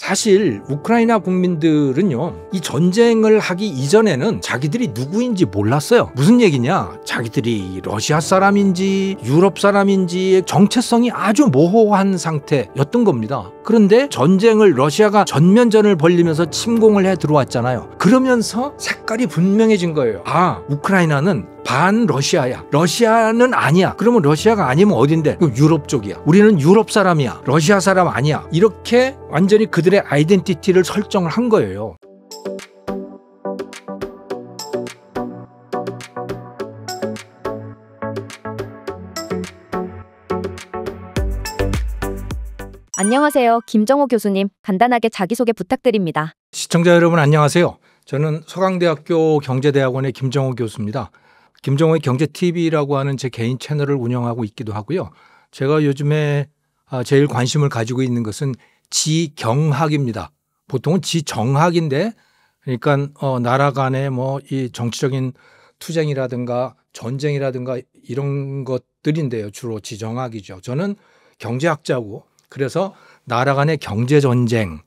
사실 우크라이나 국민들은요, 이 전쟁을 하기 이전에는 자기들이 누구인지 몰랐어요. 무슨 얘기냐? 자기들이 러시아 사람인지 유럽 사람인지 정체성이 아주 모호한 상태였던 겁니다. 그런데 전쟁을 러시아가 전면전을 벌리면서 침공을 해 들어왔잖아요. 그러면서 색깔이 분명해진 거예요. 아, 우크라이나는 반 러시아야. 러시아는 아니야. 그러면 러시아가 아니면 어딘데? 그럼 유럽 쪽이야. 우리는 유럽 사람이야. 러시아 사람 아니야. 이렇게 완전히 그들의 아이덴티티를 설정을 한 거예요. 안녕하세요. 김정호 교수님, 간단하게 자기소개 부탁드립니다. 시청자 여러분 안녕하세요. 저는 서강대학교 경제대학원의 김정호 교수입니다. 김정호의 경제TV라고 하는 제 개인 채널을 운영하고 있기도 하고요. 제가 요즘에 제일 관심을 가지고 있는 것은 지경학입니다. 보통은 지정학인데, 그러니까 나라 간의 이 정치적인 투쟁이라든가 전쟁이라든가 이런 것들인데요. 주로 지정학이죠. 저는 경제학자고, 그래서 나라 간의 경제 전쟁,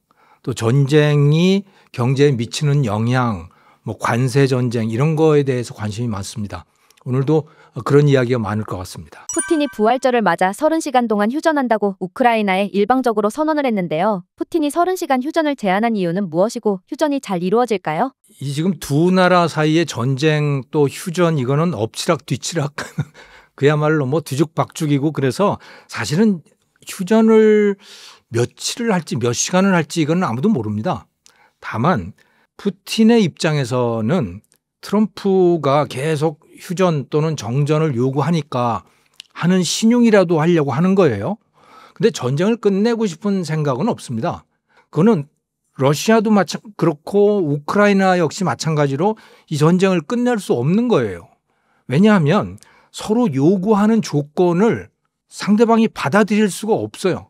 또 전쟁이 경제에 미치는 영향, 관세 전쟁 이런 거에 대해서 관심이 많습니다. 오늘도 그런 이야기가 많을 것 같습니다. 푸틴이 부활절을 맞아 30시간 동안 휴전한다고 우크라이나에 일방적으로 선언을 했는데요. 푸틴이 30시간 휴전을 제안한 이유는 무엇이고 휴전이 잘 이루어질까요? 이 지금 두 나라 사이의 전쟁 또 휴전 이거는 엎치락 뒤치락 그야말로 뒤죽박죽이고, 그래서 사실은 휴전을 며칠을 할지 몇 시간을 할지 이건 아무도 모릅니다. 다만 푸틴의 입장에서는 트럼프가 계속 휴전 또는 정전을 요구하니까 하는 신용이라도 하려고 하는 거예요. 근데 전쟁을 끝내고 싶은 생각은 없습니다. 그거는 러시아도 그렇고 우크라이나 역시 마찬가지로 이 전쟁을 끝낼 수 없는 거예요. 왜냐하면 서로 요구하는 조건을 상대방이 받아들일 수가 없어요.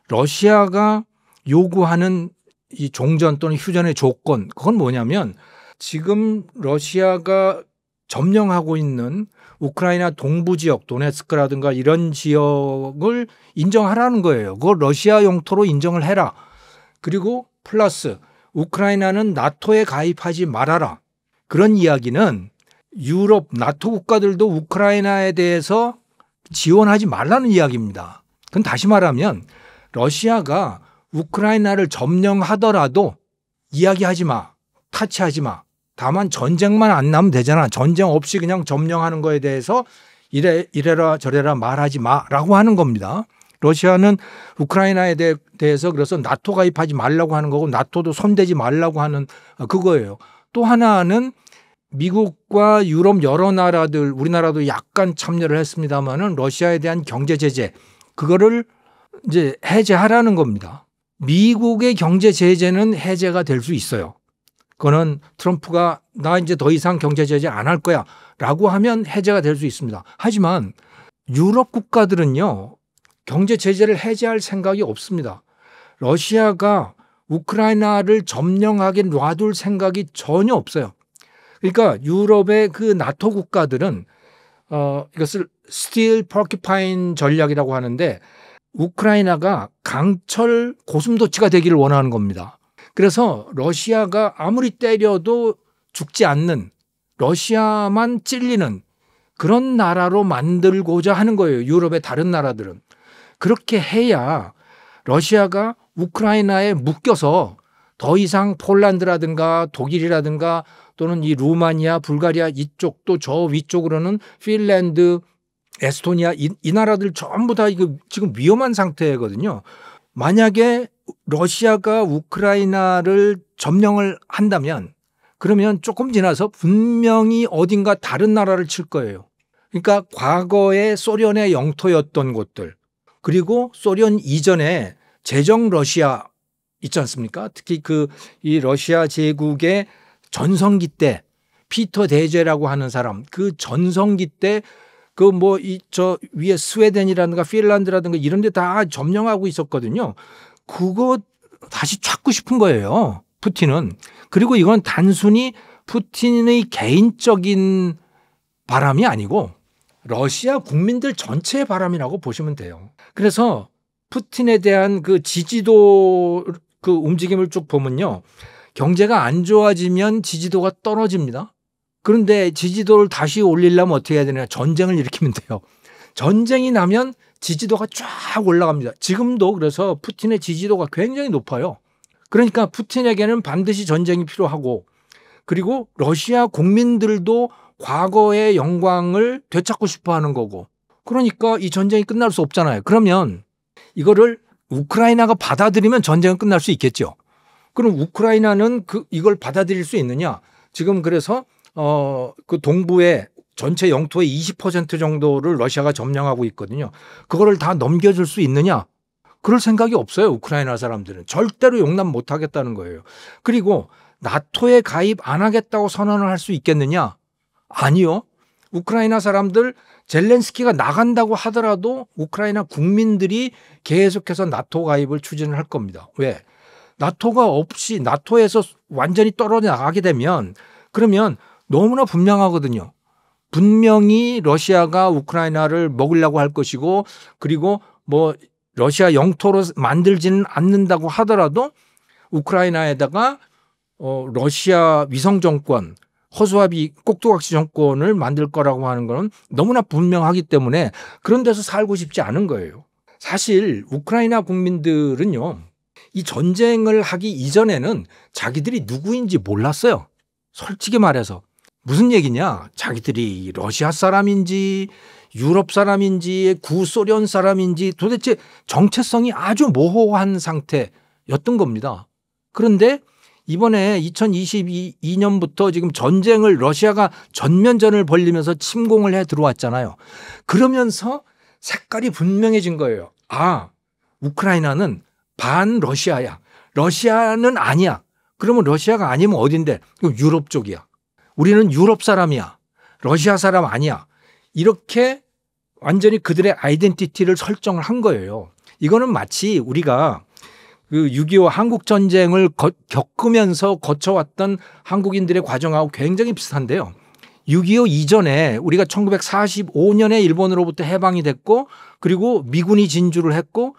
러시아가 요구하는 이 종전 또는 휴전의 조건, 그건 뭐냐면 지금 러시아가 점령하고 있는 우크라이나 동부 지역, 도네츠크라든가 이런 지역을 인정하라는 거예요. 그걸 러시아 영토로 인정을 해라. 그리고 플러스 우크라이나는 나토에 가입하지 말아라. 그런 이야기는 유럽 나토 국가들도 우크라이나에 대해서 지원하지 말라는 이야기입니다. 그건 다시 말하면 러시아가 우크라이나를 점령하더라도 이야기하지 마, 타치하지 마. 다만 전쟁만 안 나면 되잖아. 전쟁 없이 그냥 점령하는 거에 대해서 이래라 저래라 말하지 마라고 하는 겁니다. 러시아는 우크라이나에 대해서 그래서 나토 가입하지 말라고 하는 거고, 나토도 손대지 말라고 하는 그거예요. 또 하나는 미국과 유럽 여러 나라들, 우리나라도 약간 참여를 했습니다마는 러시아에 대한 경제 제재, 그거를 이제 해제하라는 겁니다. 미국의 경제 제재는 해제가 될 수 있어요. 그거는 트럼프가 나 이제 더 이상 경제 제재 안 할 거야 라고 하면 해제가 될 수 있습니다. 하지만 유럽 국가들은요, 경제 제재를 해제할 생각이 없습니다. 러시아가 우크라이나를 점령하게 놔둘 생각이 전혀 없어요. 그러니까 유럽의 그 나토 국가들은 이것을 스틸 포큐파인 전략이라고 하는데, 우크라이나가 강철 고슴도치가 되기를 원하는 겁니다. 그래서 러시아가 아무리 때려도 죽지 않는, 러시아만 찔리는 그런 나라로 만들고자 하는 거예요. 유럽의 다른 나라들은. 그렇게 해야 러시아가 우크라이나에 묶여서 더 이상 폴란드라든가 독일이라든가 또는 이 루마니아, 불가리아 이쪽, 또 저 위쪽으로는 핀란드, 에스토니아 이 나라들 전부 다 이거 지금 위험한 상태거든요. 만약에 러시아가 우크라이나를 점령을 한다면 그러면 조금 지나서 분명히 어딘가 다른 나라를 칠 거예요. 그러니까 과거에 소련의 영토였던 곳들, 그리고 소련 이전에 제정 러시아 있지 않습니까? 특히 이 러시아 제국의 전성기 때 피터 대제라고 하는 사람, 그 전성기 때 저 위에 스웨덴이라든가 핀란드라든가 이런 데 다 점령하고 있었거든요. 그거 다시 찾고 싶은 거예요, 푸틴은. 그리고 이건 단순히 푸틴의 개인적인 바람이 아니고 러시아 국민들 전체의 바람이라고 보시면 돼요. 그래서 푸틴에 대한 그 지지도를 그 움직임을 쭉 보면요. 경제가 안 좋아지면 지지도가 떨어집니다. 그런데 지지도를 다시 올리려면 어떻게 해야 되냐. 전쟁을 일으키면 돼요. 전쟁이 나면 지지도가 쫙 올라갑니다. 지금도 그래서 푸틴의 지지도가 굉장히 높아요. 그러니까 푸틴에게는 반드시 전쟁이 필요하고 그리고 러시아 국민들도 과거의 영광을 되찾고 싶어 하는 거고 그러니까 이 전쟁이 끝날 수 없잖아요. 그러면 이거를 우크라이나가 받아들이면 전쟁은 끝날 수 있겠죠. 그럼 우크라이나는 이걸 받아들일 수 있느냐? 지금 그래서 그 동부의 전체 영토의 20% 정도를 러시아가 점령하고 있거든요. 그거를 다 넘겨줄 수 있느냐? 그럴 생각이 없어요. 우크라이나 사람들은. 절대로 용납 못 하겠다는 거예요. 그리고 나토에 가입 안 하겠다고 선언을 할 수 있겠느냐? 아니요. 우크라이나 사람들 젤렌스키가 나간다고 하더라도 우크라이나 국민들이 계속해서 나토 가입을 추진을 할 겁니다. 왜? 나토가 없이 나토에서 완전히 떨어져 나가게 되면 그러면 너무나 분명하거든요. 분명히 러시아가 우크라이나를 먹으려고 할 것이고 그리고 뭐 러시아 영토로 만들지는 않는다고 하더라도 우크라이나에다가 러시아 위성 정권 허수아비 꼭두각시 정권을 만들 거라고 하는 건 너무나 분명하기 때문에 그런 데서 살고 싶지 않은 거예요. 사실 우크라이나 국민들은요. 이 전쟁을 하기 이전에는 자기들이 누구인지 몰랐어요. 솔직히 말해서. 무슨 얘기냐. 자기들이 러시아 사람인지 유럽 사람인지 구소련 사람인지 도대체 정체성이 아주 모호한 상태였던 겁니다. 그런데 이번에 2022년부터 지금 전쟁을 러시아가 전면전을 벌리면서 침공을 해 들어왔잖아요. 그러면서 색깔이 분명해진 거예요. 아, 우크라이나는 반 러시아야. 러시아는 아니야. 그러면 러시아가 아니면 어딘데? 유럽 쪽이야. 우리는 유럽 사람이야. 러시아 사람 아니야. 이렇게 완전히 그들의 아이덴티티를 설정을 한 거예요. 이거는 마치 우리가 그 6.25 한국 전쟁을 겪으면서 거쳐왔던 한국인들의 과정하고 굉장히 비슷한데요. 6.25 이전에 우리가 1945년에 일본으로부터 해방이 됐고 그리고 미군이 진주를 했고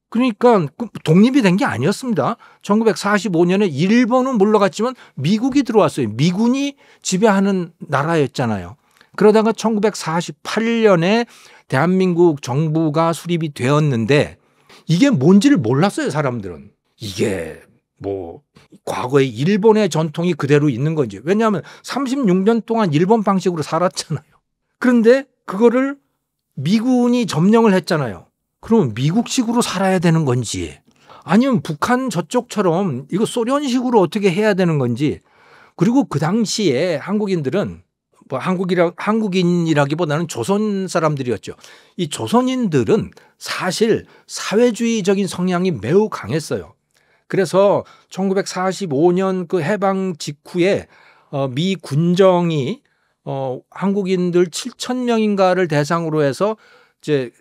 그러니까 독립이 된 게 아니었습니다. 1945년에 일본은 물러갔지만 미국이 들어왔어요. 미군이 지배하는 나라였잖아요. 그러다가 1948년에 대한민국 정부가 수립이 되었는데 이게 뭔지를 몰랐어요, 사람들은. 이게 뭐 과거의 일본의 전통이 그대로 있는 건지. 왜냐하면 36년 동안 일본 방식으로 살았잖아요. 그런데 그거를 미군이 점령을 했잖아요. 그러면 미국식으로 살아야 되는 건지 아니면 북한 저쪽처럼 이거 소련식으로 어떻게 해야 되는 건지 그리고 그 당시에 한국인들은 뭐 한국인이라기보다는 조선 사람들이었죠. 이 조선인들은 사실 사회주의적인 성향이 매우 강했어요. 그래서 1945년 그 해방 직후에 미 군정이 한국인들 7천 명인가를 대상으로 해서 이제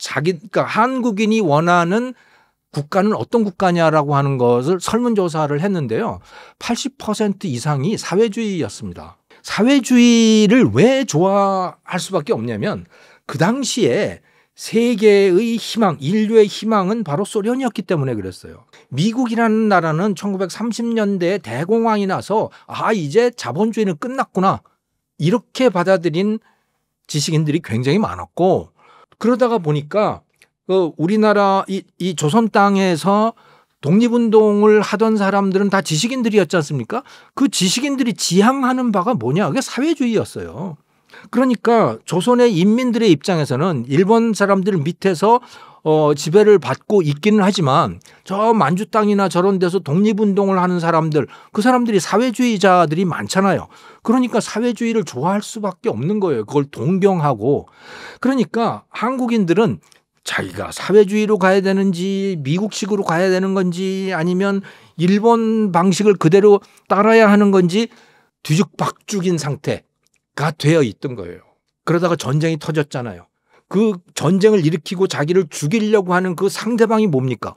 그러니까 한국인이 원하는 국가는 어떤 국가냐라고 하는 것을 설문조사를 했는데요. 80% 이상이 사회주의였습니다. 사회주의를 왜 좋아할 수밖에 없냐면 그 당시에 세계의 희망, 인류의 희망은 바로 소련이었기 때문에 그랬어요. 미국이라는 나라는 1930년대에 대공황이 나서 이제 자본주의는 끝났구나 이렇게 받아들인 지식인들이 굉장히 많았고 그러다가 보니까 우리나라 이 조선 땅에서 독립운동을 하던 사람들은 다 지식인들이었지 않습니까? 그 지식인들이 지향하는 바가 뭐냐? 그게 사회주의였어요. 그러니까 조선의 인민들의 입장에서는 일본 사람들 밑에서 지배를 받고 있기는 하지만 저 만주 땅이나 저런 데서 독립운동을 하는 사람들 그 사람들이 사회주의자들이 많잖아요. 그러니까 사회주의를 좋아할 수밖에 없는 거예요. 그걸 동경하고. 그러니까 한국인들은 자기가 사회주의로 가야 되는지 미국식으로 가야 되는 건지 아니면 일본 방식을 그대로 따라야 하는 건지 뒤죽박죽인 상태가 되어 있던 거예요. 그러다가 전쟁이 터졌잖아요. 그 전쟁을 일으키고 자기를 죽이려고 하는 그 상대방이 뭡니까?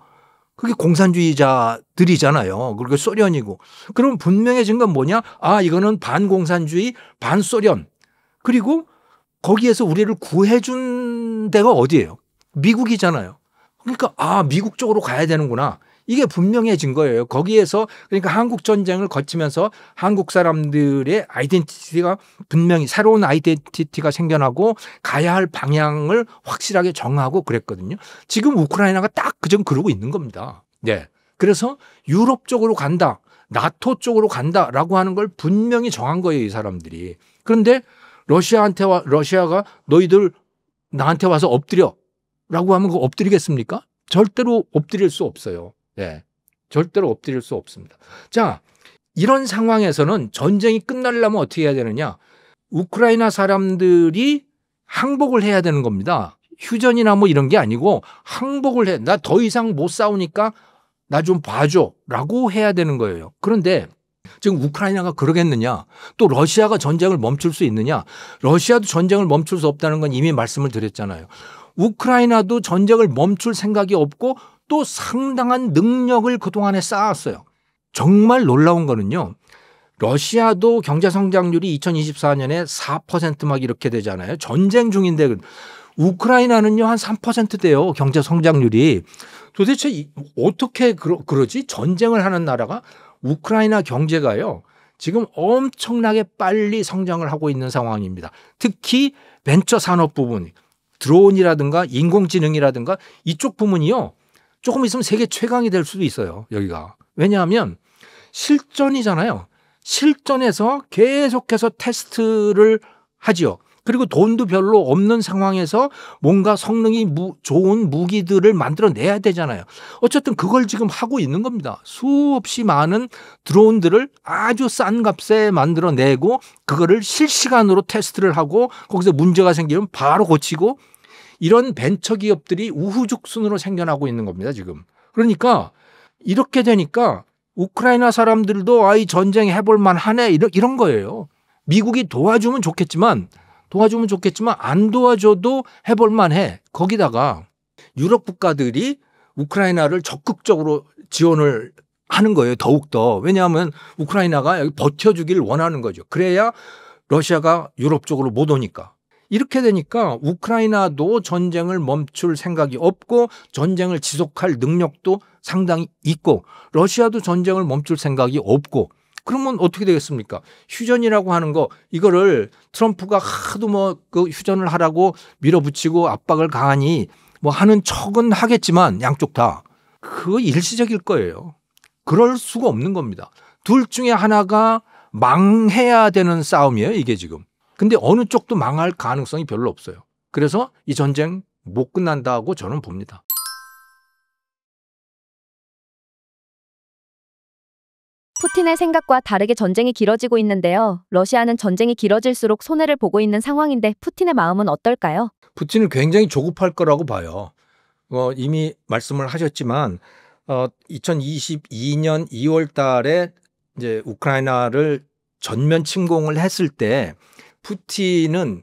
그게 공산주의자들이잖아요. 그리고 소련이고. 그럼 분명해진 건 뭐냐? 이거는 반공산주의, 반소련. 그리고 거기에서 우리를 구해준 데가 어디예요? 미국이잖아요. 그러니까 미국 쪽으로 가야 되는구나. 이게 분명해진 거예요. 거기에서 그러니까 한국 전쟁을 거치면서 한국 사람들의 아이덴티티가 분명히 새로운 아이덴티티가 생겨나고 가야 할 방향을 확실하게 정하고 그랬거든요. 지금 우크라이나가 딱 그전 그러고 있는 겁니다. 네. 그래서 유럽 쪽으로 간다. 나토 쪽으로 간다라고 하는 걸 분명히 정한 거예요, 이 사람들이. 그런데 러시아가 너희들 나한테 와서 엎드려라고 하면 그거 엎드리겠습니까? 절대로 엎드릴 수 없어요. 네. 절대로 엎드릴 수 없습니다. 자, 이런 상황에서는 전쟁이 끝나려면 어떻게 해야 되느냐? 우크라이나 사람들이 항복을 해야 되는 겁니다. 휴전이나 뭐 이런 게 아니고 항복을 해. 나 더 이상 못 싸우니까 나 좀 봐줘라고 해야 되는 거예요. 그런데 지금 우크라이나가 그러겠느냐? 또 러시아가 전쟁을 멈출 수 있느냐? 러시아도 전쟁을 멈출 수 없다는 건 이미 말씀을 드렸잖아요. 우크라이나도 전쟁을 멈출 생각이 없고 또 상당한 능력을 그동안에 쌓았어요. 정말 놀라운 거는요. 러시아도 경제 성장률이 2024년에 4% 막 이렇게 되잖아요. 전쟁 중인데 우크라이나는요 한 3%대요. 경제 성장률이. 도대체 어떻게 그러지? 전쟁을 하는 나라가 우크라이나 경제가요. 지금 엄청나게 빨리 성장을 하고 있는 상황입니다. 특히 벤처 산업 부분, 드론이라든가 인공지능이라든가 이쪽 부문이요. 조금 있으면 세계 최강이 될 수도 있어요. 여기가. 왜냐하면 실전이잖아요. 실전에서 계속해서 테스트를 하지요. 그리고 돈도 별로 없는 상황에서 뭔가 성능이 좋은 무기들을 만들어내야 되잖아요. 어쨌든 그걸 지금 하고 있는 겁니다. 수없이 많은 드론들을 아주 싼 값에 만들어내고 그거를 실시간으로 테스트를 하고 거기서 문제가 생기면 바로 고치고 이런 벤처 기업들이 우후죽순으로 생겨나고 있는 겁니다. 지금. 그러니까 이렇게 되니까 우크라이나 사람들도 이 전쟁 해볼 만하네 이런 거예요. 미국이 도와주면 좋겠지만 안 도와줘도 해볼 만해. 거기다가 유럽 국가들이 우크라이나를 적극적으로 지원을 하는 거예요. 더욱더. 왜냐하면 우크라이나가 여기 버텨주길 원하는 거죠. 그래야 러시아가 유럽 쪽으로 못 오니까. 이렇게 되니까 우크라이나도 전쟁을 멈출 생각이 없고 전쟁을 지속할 능력도 상당히 있고 러시아도 전쟁을 멈출 생각이 없고 그러면 어떻게 되겠습니까? 휴전이라고 하는 거 이거를 트럼프가 하도 뭐 그 휴전을 하라고 밀어붙이고 압박을 가하니 뭐 하는 척은 하겠지만 양쪽 다 그거 일시적일 거예요. 그럴 수가 없는 겁니다. 둘 중에 하나가 망해야 되는 싸움이에요. 이게 지금. 근데 어느 쪽도 망할 가능성이 별로 없어요. 그래서 이 전쟁 못 끝난다고 저는 봅니다. 푸틴의 생각과 다르게 전쟁이 길어지고 있는데요. 러시아는 전쟁이 길어질수록 손해를 보고 있는 상황인데 푸틴의 마음은 어떨까요? 푸틴은 굉장히 조급할 거라고 봐요. 이미 말씀을 하셨지만 2022년 2월 달에 이제 우크라이나를 전면 침공을 했을 때 푸틴은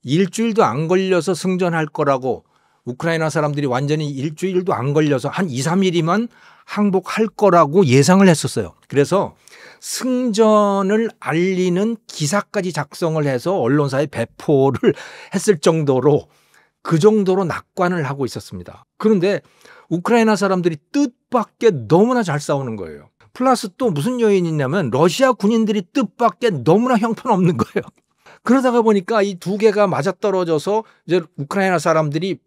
일주일도 안 걸려서 승전할 거라고 우크라이나 사람들이 완전히 일주일도 안 걸려서 한 2, 3일이면 항복할 거라고 예상을 했었어요. 그래서 승전을 알리는 기사까지 작성을 해서 언론사에 배포를 했을 정도로 그 정도로 낙관을 하고 있었습니다. 그런데 우크라이나 사람들이 뜻밖의 너무나 잘 싸우는 거예요. 플러스 또 무슨 요인이 있냐면 러시아 군인들이 뜻밖의 너무나 형편없는 거예요. 그러다가 보니까 이 두 개가 맞아떨어져서 이제 우크라이나 사람들이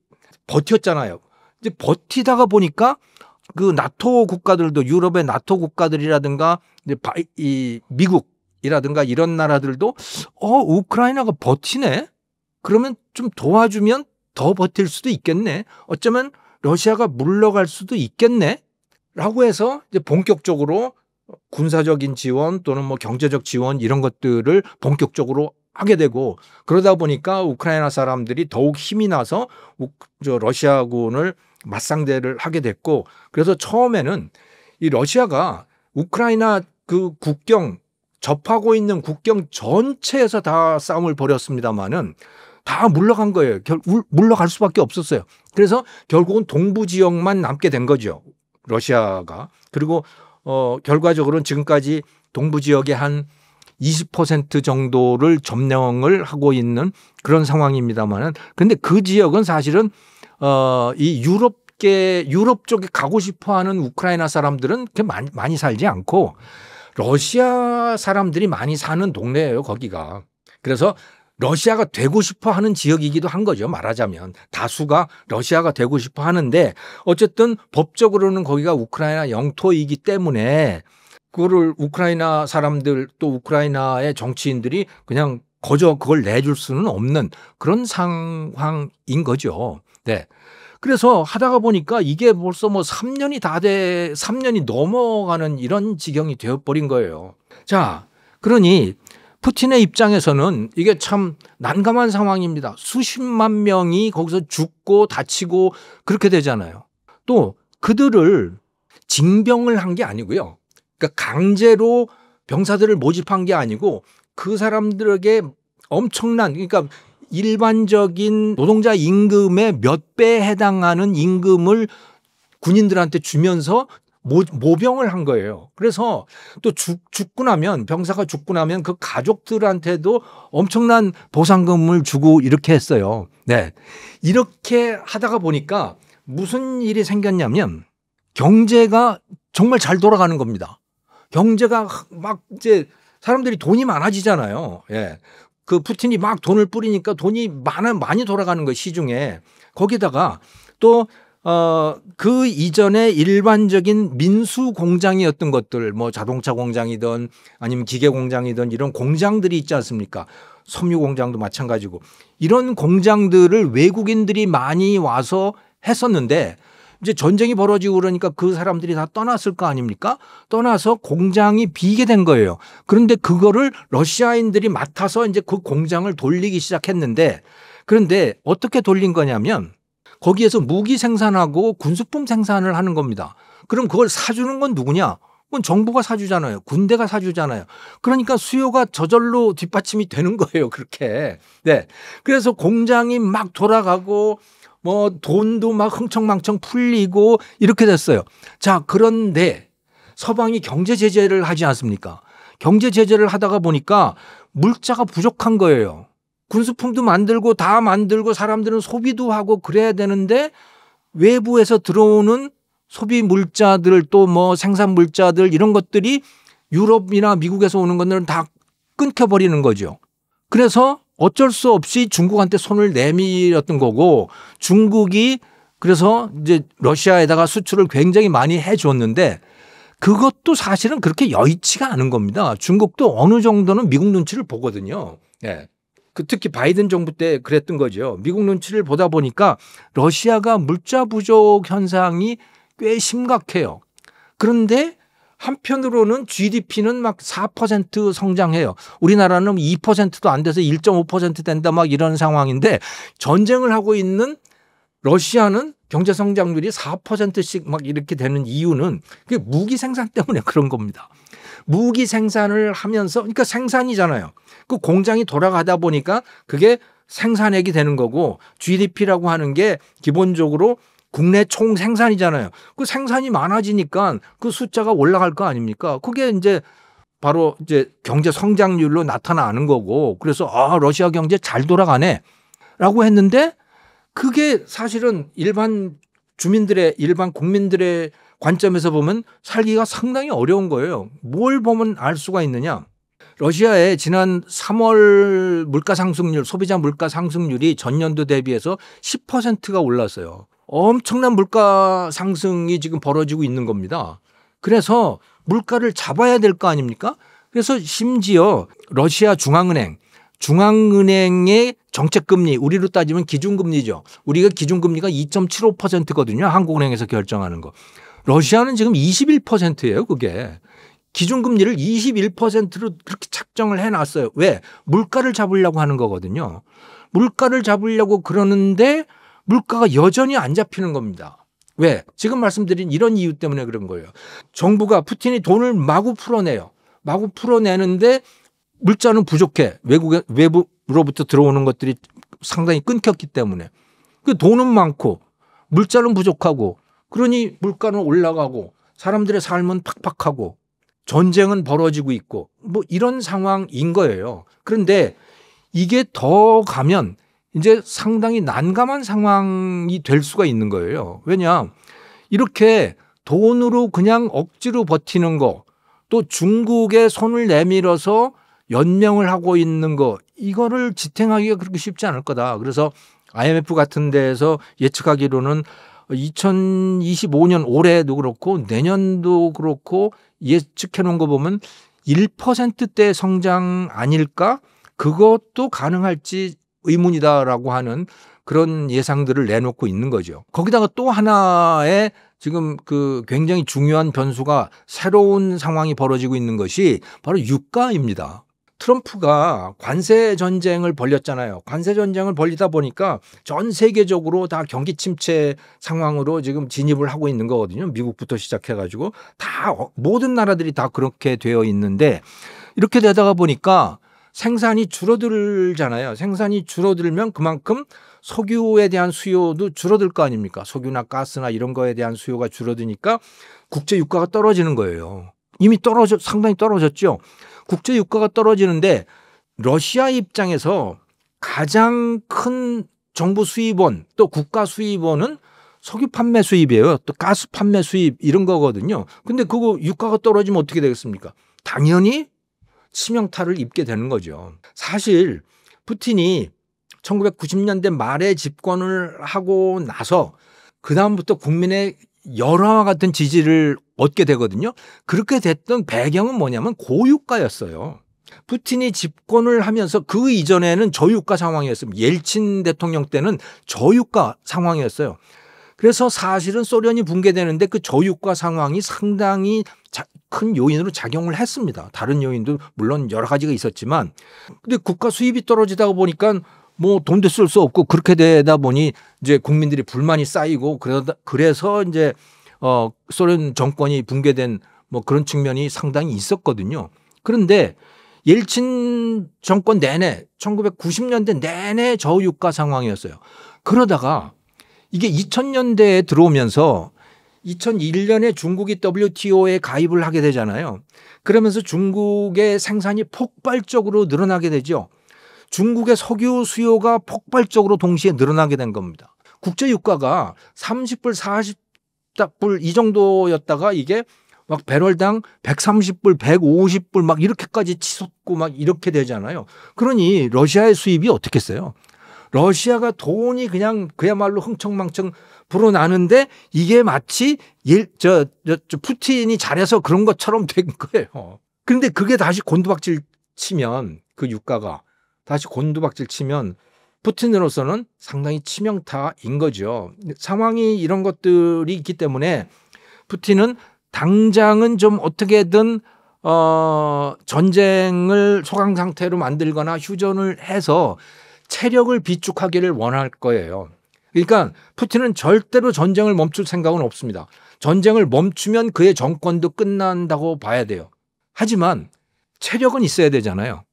버텼잖아요. 이제 버티다가 보니까 그 나토 국가들도 유럽의 나토 국가들이라든가 이제 이 미국이라든가 이런 나라들도 우크라이나가 버티네. 그러면 좀 도와주면 더 버틸 수도 있겠네. 어쩌면 러시아가 물러갈 수도 있겠네. 라고 해서 이제 본격적으로 군사적인 지원 또는 뭐 경제적 지원 이런 것들을 본격적으로 하게 되고 그러다 보니까 우크라이나 사람들이 더욱 힘이 나서 러시아군을 맞상대를 하게 됐고 그래서 처음에는 이 러시아가 우크라이나 그 국경 접하고 있는 국경 전체에서 다 싸움을 벌였습니다마는 다 물러간 거예요. 물러갈 수밖에 없었어요. 그래서 결국은 동부 지역만 남게 된 거죠. 러시아가. 그리고 결과적으로는 지금까지 동부 지역의 한 20% 정도를 점령을 하고 있는 그런 상황입니다만은 근데 그 지역은 사실은 이 유럽 유럽 쪽에 가고 싶어하는 우크라이나 사람들은 그렇게 많이 살지 않고 러시아 사람들이 많이 사는 동네예요, 거기가. 그래서 러시아가 되고 싶어 하는 지역이기도 한 거죠, 말하자면. 다수가 러시아가 되고 싶어 하는데 어쨌든 법적으로는 거기가 우크라이나 영토이기 때문에 그거를 우크라이나 사람들 또 우크라이나의 정치인들이 그냥 거저 그걸 내줄 수는 없는 그런 상황인 거죠. 네. 그래서 하다가 보니까 이게 벌써 뭐 3년이 넘어가는 이런 지경이 되어버린 거예요. 자, 그러니 푸틴의 입장에서는 이게 참 난감한 상황입니다. 수십만 명이 거기서 죽고 다치고 그렇게 되잖아요. 또 그들을 징병을 한 게 아니고요. 그러니까 강제로 병사들을 모집한 게 아니고 그 사람들에게 엄청난, 그러니까 일반적인 노동자 임금의 몇 배에 해당하는 임금을 군인들한테 주면서 모병을 한 거예요. 그래서 또 죽고 나면, 병사가 죽고 나면 그 가족들한테도 엄청난 보상금을 주고 이렇게 했어요. 네. 이렇게 하다가 보니까 무슨 일이 생겼냐면 경제가 정말 잘 돌아가는 겁니다. 경제가 막 이제 사람들이 돈이 많아지잖아요. 예. 그 푸틴이 막 돈을 뿌리니까 돈이 많이 돌아가는 거예요, 시중에. 거기다가 또 그 이전에 일반적인 민수 공장이었던 것들, 뭐 자동차 공장이든 아니면 기계 공장이든 이런 공장들이 있지 않습니까? 섬유 공장도 마찬가지고 이런 공장들을 외국인들이 많이 와서 했었는데 이제 전쟁이 벌어지고 그러니까 그 사람들이 다 떠났을 거 아닙니까? 떠나서 공장이 비게 된 거예요. 그런데 그거를 러시아인들이 맡아서 이제 그 공장을 돌리기 시작했는데 그런데 어떻게 돌린 거냐면 거기에서 무기 생산하고 군수품 생산을 하는 겁니다. 그럼 그걸 사주는 건 누구냐? 그건 정부가 사주잖아요. 군대가 사주잖아요. 그러니까 수요가 저절로 뒷받침이 되는 거예요. 그렇게. 네. 그래서 공장이 막 돌아가고 뭐 돈도 막 흥청망청 풀리고 이렇게 됐어요. 자, 그런데 서방이 경제 제재를 하지 않습니까? 경제 제재를 하다가 보니까 물자가 부족한 거예요. 군수품도 만들고 다 만들고 사람들은 소비도 하고 그래야 되는데 외부에서 들어오는 소비 물자들 또 뭐 생산 물자들 이런 것들이 유럽이나 미국에서 오는 것들은 다 끊겨버리는 거죠. 그래서 어쩔 수 없이 중국한테 손을 내밀었던 거고 중국이 그래서 이제 러시아에다가 수출을 굉장히 많이 해 줬는데 그것도 사실은 그렇게 여의치가 않은 겁니다. 중국도 어느 정도는 미국 눈치를 보거든요. 예. 특히 바이든 정부 때 그랬던 거죠. 미국 눈치를 보다 보니까 러시아가 물자 부족 현상이 꽤 심각해요. 그런데 한편으로는 GDP는 막 4% 성장해요. 우리나라는 2%도 안 돼서 1.5% 된다 막 이런 상황인데 전쟁을 하고 있는 러시아는 경제 성장률이 4%씩 막 이렇게 되는 이유는 그게 무기 생산 때문에 그런 겁니다. 무기 생산을 하면서 그러니까 생산이잖아요. 그 공장이 돌아가다 보니까 그게 생산액이 되는 거고 GDP라고 하는 게 기본적으로 국내 총 생산이잖아요. 그 생산이 많아지니까 그 숫자가 올라갈 거 아닙니까? 그게 이제 바로 이제 경제 성장률로 나타나는 거고 그래서 러시아 경제 잘 돌아가네라고 했는데 그게 사실은 일반 국민들의 관점에서 보면 살기가 상당히 어려운 거예요. 뭘 보면 알 수가 있느냐? 러시아의 지난 3월 물가 상승률, 소비자 물가 상승률이 전년도 대비해서 10%가 올랐어요. 엄청난 물가 상승이 지금 벌어지고 있는 겁니다. 그래서 물가를 잡아야 될 거 아닙니까? 그래서 심지어 러시아 중앙은행의 정책금리, 우리로 따지면 기준금리죠. 우리가 기준금리가 2.75%거든요. 한국은행에서 결정하는 거. 러시아는 지금 21%예요. 그게. 기준금리를 21%로 그렇게 책정을 해놨어요. 왜? 물가를 잡으려고 하는 거거든요. 물가를 잡으려고 그러는데 물가가 여전히 안 잡히는 겁니다. 왜? 지금 말씀드린 이런 이유 때문에 그런 거예요. 정부가 푸틴이 돈을 마구 풀어내요. 마구 풀어내는데 물자는 부족해. 외부로부터 들어오는 것들이 상당히 끊겼기 때문에. 그 돈은 많고 물자는 부족하고 그러니 물가는 올라가고 사람들의 삶은 팍팍하고 전쟁은 벌어지고 있고 뭐 이런 상황인 거예요. 그런데 이게 더 가면 이제 상당히 난감한 상황이 될 수가 있는 거예요. 왜냐? 이렇게 돈으로 그냥 억지로 버티는 거, 또 중국에 손을 내밀어서 연명을 하고 있는 거, 이거를 지탱하기가 그렇게 쉽지 않을 거다. 그래서 IMF 같은 데에서 예측하기로는 2025년 올해도 그렇고 내년도 그렇고 예측해 놓은 거 보면 1%대 성장 아닐까? 그것도 가능할지 의문이다라고 하는 그런 예상들을 내놓고 있는 거죠. 거기다가 또 하나의 지금 그 굉장히 중요한 변수가 새로운 상황이 벌어지고 있는 것이 바로 유가입니다. 트럼프가 관세 전쟁을 벌였잖아요. 관세 전쟁을 벌리다 보니까 전 세계적으로 다 경기 침체 상황으로 지금 진입을 하고 있는 거거든요. 미국부터 시작해가지고 다 모든 나라들이 다 그렇게 되어 있는데 이렇게 되다가 보니까 생산이 줄어들잖아요. 생산이 줄어들면 그만큼 석유에 대한 수요도 줄어들 거 아닙니까? 석유나 가스나 이런 거에 대한 수요가 줄어드니까 국제 유가가 떨어지는 거예요. 이미 상당히 떨어졌죠. 국제 유가가 떨어지는데 러시아 입장에서 가장 큰 정부 수입원 또 국가 수입원은 석유 판매 수입이에요. 또 가스 판매 수입 이런 거거든요. 근데 그거 유가가 떨어지면 어떻게 되겠습니까? 당연히 치명타를 입게 되는 거죠. 사실 푸틴이 1990년대 말에 집권을 하고 나서 그다음부터 국민의 열화와 같은 지지를 얻게 되거든요. 그렇게 됐던 배경은 뭐냐면 고유가였어요. 푸틴이 집권을 하면서 그 이전에는 저유가 상황이었습니다. 옐친 대통령 때는 저유가 상황이었어요. 그래서 사실은 소련이 붕괴되는데 그 저유가 상황이 상당히 큰 요인으로 작용을 했습니다. 다른 요인도 물론 여러 가지가 있었지만 근데 국가 수입이 떨어지다 보니까 뭐 돈도 쓸 수 없고 그렇게 되다 보니 이제 국민들이 불만이 쌓이고 그래서 이제 소련 정권이 붕괴된 뭐 그런 측면이 상당히 있었거든요. 그런데 옐친 정권 내내 1990년대 내내 저유가 상황이었어요. 그러다가 이게 2000년대에 들어오면서 2001년에 중국이 WTO에 가입을 하게 되잖아요. 그러면서 중국의 생산이 폭발적으로 늘어나게 되죠. 중국의 석유 수요가 폭발적으로 동시에 늘어나게 된 겁니다. 국제 유가가 30불, 40불 이 정도였다가 이게 막 배럴당 130불, 150불 막 이렇게까지 치솟고 막 이렇게 되잖아요. 그러니 러시아의 수입이 어떻겠어요? 러시아가 돈이 그냥 그야말로 흥청망청 불어나는데 이게 마치 푸틴이 잘해서 그런 것처럼 된 거예요. 그런데 그게 다시 곤두박질 치면 그 유가가 다시 곤두박질 치면 푸틴으로서는 상당히 치명타인 거죠. 상황이 이런 것들이 있기 때문에 푸틴은 당장은 좀 어떻게든 전쟁을 소강 상태로 만들거나 휴전을 해서 체력을 비축하기를 원할 거예요. 그러니까 푸틴은 절대로 전쟁을 멈출 생각은 없습니다. 전쟁을 멈추면 그의 정권도 끝난다고 봐야 돼요. 하지만 체력은 있어야 되잖아요.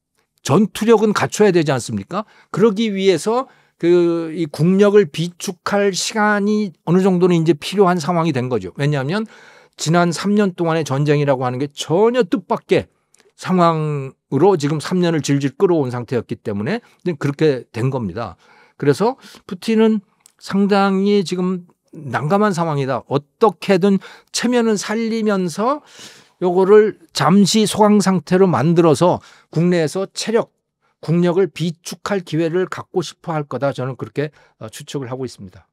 전투력은 갖춰야 되지 않습니까? 그러기 위해서 이 국력을 비축할 시간이 어느 정도는 이제 필요한 상황이 된 거죠. 왜냐하면 지난 3년 동안의 전쟁이라고 하는 게 전혀 뜻밖의 상황으로 지금 3년을 질질 끌어온 상태였기 때문에 그렇게 된 겁니다. 그래서 푸틴은 상당히 지금 난감한 상황이다. 어떻게든 체면은 살리면서 요거를 잠시 소강 상태로 만들어서 국내에서 국력을 비축할 기회를 갖고 싶어 할 거다. 저는 그렇게 추측을 하고 있습니다.